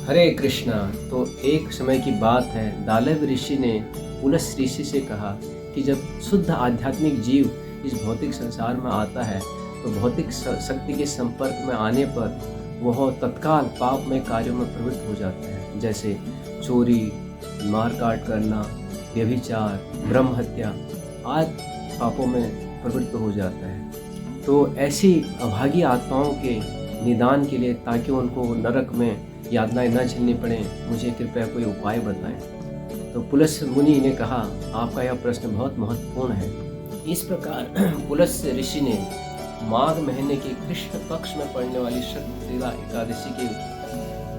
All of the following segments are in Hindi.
हरे कृष्णा। तो एक समय की बात है, दालव ऋषि ने पुलस ऋषि से कहा कि जब शुद्ध आध्यात्मिक जीव इस भौतिक संसार में आता है तो भौतिक शक्ति के संपर्क में आने पर वह तत्काल पापमय कार्यों में प्रवृत्त हो जाता है, जैसे चोरी, मारकाट करना, व्यभिचार, ब्रह्म हत्या आदि पापों में प्रवृत्त हो जाता है। तो ऐसी अभागी आत्माओं के निदान के लिए, ताकि उनको नरक में यातनाएं न झेलनी पड़े, मुझे कृपया कोई उपाय बताएं। तो पुलस मुनि ने कहा, आपका यह प्रश्न बहुत महत्वपूर्ण है। इस प्रकार पुलस ऋषि ने माघ महीने के कृष्ण पक्ष में पड़ने वाली शक्तिला एकादशी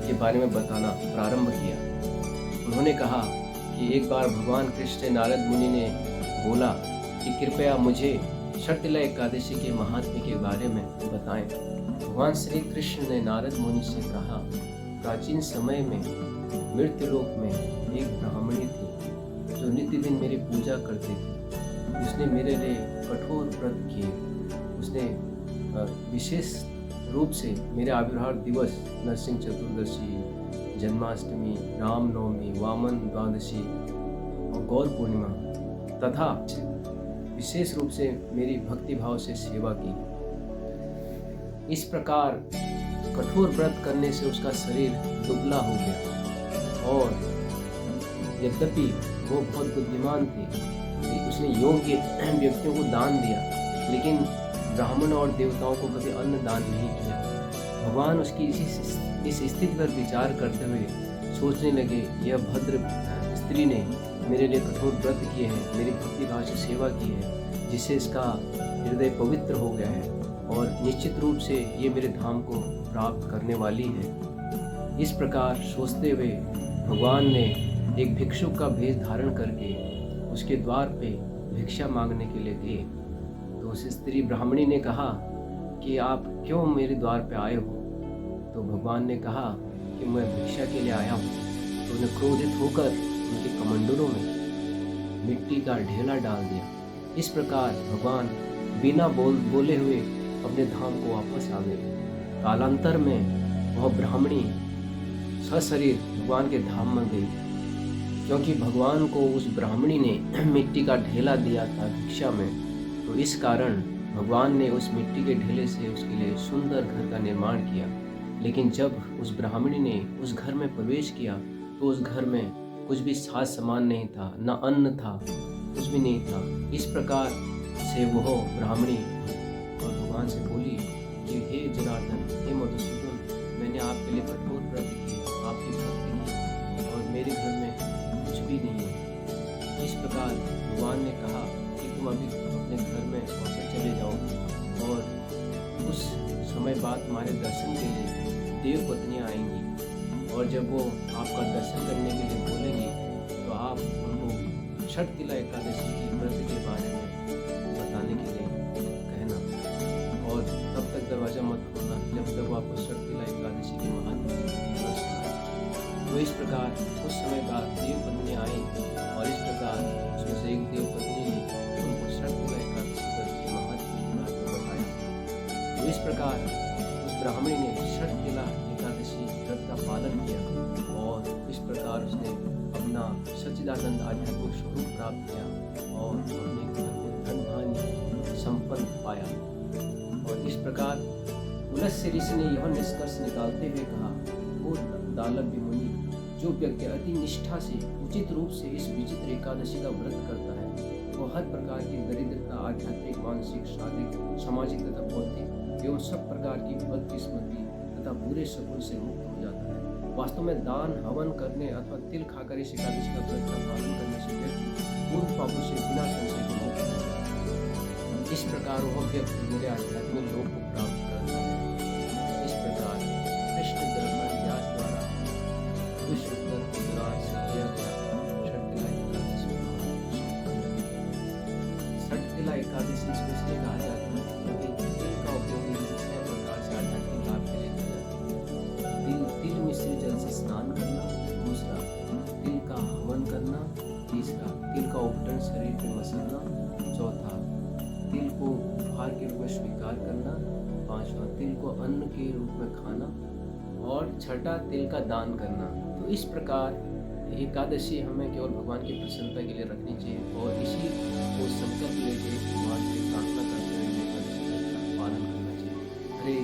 के बारे में बताना प्रारंभ किया। उन्होंने कहा कि एक बार भगवान कृष्ण से नारद मुनि ने बोला कि कृपया मुझे शक्तिला एकादशी के महात्म्य के बारे में बताएं। भगवान श्री कृष्ण ने नारद मुनि से कहा, प्राचीन समय में मृत्युलोक में एक ब्राह्मणी थी जो नित्य दिन मेरी पूजा करती थी। उसने मेरे लिए कठोर व्रत किए। उसने विशेष रूप से मेरे आविर्भाव दिवस, नरसिंह चतुर्दशी, जन्माष्टमी, रामनवमी, वामन द्वादशी और गौर पूर्णिमा तथा विशेष रूप से मेरी भक्ति भाव से सेवा की। इस प्रकार कठोर व्रत करने से उसका शरीर दुबला हो गया और यद्यपि वो बहुत बुद्धिमान थी, उसने योग्य व्यक्तियों को दान दिया, लेकिन ब्राह्मण और देवताओं को कभी अन्न दान नहीं किया। भगवान उसकी इस स्थिति पर विचार करते हुए सोचने लगे, यह भद्र स्त्री ने मेरे लिए कठोर व्रत किए हैं, मेरी भक्ति भाव से सेवा की है, जिससे इसका हृदय पवित्र हो गया है और निश्चित रूप से ये मेरे धाम को प्राप्त करने वाली है। इस प्रकार सोचते हुए भगवान ने एक भिक्षुक का भेष धारण करके उसके द्वार पे भिक्षा मांगने के लिए गए। तो उस स्त्री ब्राह्मणी ने कहा कि आप क्यों मेरे द्वार पे आए हो? तो भगवान ने कहा कि मैं भिक्षा के लिए आया हूँ। तो उन्हें क्रोधित होकर उनके कमंडलों में मिट्टी का ढेला डाल दिया। इस प्रकार भगवान बिना बोले हुए अपने धाम को वापस आ गए। कालांतर में वह ब्राह्मणी सशरीर भगवान के धाम में गई, क्योंकि भगवान को उस ब्राह्मणी ने मिट्टी का ढेला दिया था भिक्षा में। तो इस कारण भगवान ने उस मिट्टी के ढेले से उसके लिए सुंदर घर का निर्माण किया। लेकिन जब उस ब्राह्मणी ने उस घर में प्रवेश किया तो उस घर में कुछ भी साज सामान नहीं था, न अन्न था, कुछ भी नहीं था। इस प्रकार से वह ब्राह्मणी और भगवान से बोली कि हे जनार्दन, हे मधुसूदन, मैंने आपके लिए कठोर व्रत किए, आपकी भक्ति की, और मेरे घर में कुछ भी नहीं है। इस प्रकार भगवान ने कहा कि तुम अभी अपने घर में वापस चले जाओ और उस समय बाद हमारे दर्शन के लिए देव पत्नियाँ आएंगी, और जब वो आपका दर्शन करने के लिए बोलेंगी तो आप उनको शक्तिला एकादशी की व्रत के बारे में बताने के लिए कहना, और तब तक दरवाज़ा मत खोलना जब तक आपको शक्तिला एकादशी के महात्म्य न सुनाए। तो इस प्रकार कुछ समय बाद देव पत्नी आई, और इस प्रकार उसमें से एक देव पत्नी ने उनको शक्तिला एकादशी व्रत के महात्म्य के बारे में बताया। तो इस प्रकार उस ब्राह्मणी ने शक्तिला एकादशी व्रत का पालन किया, और इस प्रकार उसने अपना सच्चिदानंद आध्यात्मिक स्वरूप प्राप्त किया और अपने घर को धन धान्य संपन्न पाया। और इस प्रकार पुलस ऋषि ने यह निष्कर्ष निकालते हुए कहा, वो दालव्य मुनि, जो व्यक्ति अति निष्ठा से उचित रूप से इस विचित्र एकादशी का व्रत करता है, वो हर प्रकार की दरिद्रता, आध्यात्मिक, मानसिक, शारीरिक, सामाजिक तथा बौद्धिक एवं सब प्रकार की बदकिस्मती तथा बुरे शकुन से मुक्त हो जाता है। वास्तव में दान, हवन करने अथवा तिल खाकर इस एकादशी का व्रत का पालन करने से व्यक्ति पूर्व पापों से बिना संशय के मुक्त हो जाता है। इस प्रकार वह व्यक्ति मेरे आध्यात्मिक लोक को प्राप्त करता है। इस प्रकार कृष्ण धर्म व्यास द्वारा विश्वोत्तर पुराण से किया गया शक्तिला एकादशी। शक्तिला एकादशी इसलिए कहा जाता है क्योंकि तिल का उपयोग 6 प्रकार से आध्यात्मिक लाभ के लिए किया जाता है। तिल मिश्रित जल से स्नान करना, दूसरा तिल का हवन करना, तीसरा तिल का उपटन शरीर पे मसलना, चौथा तिल को उपहार के रूप में स्वीकार करना, पांचवा तिल को अन्न के रूप में खाना, और छठा तिल का दान करना। तो इस प्रकार एकादशी हमें केवल भगवान की प्रसन्नता के लिए रखनी चाहिए और इसी को संकल्प लेके भगवान से प्रार्थना करते हुए हमें एकादशी व्रत का पालन करना चाहिए। हरे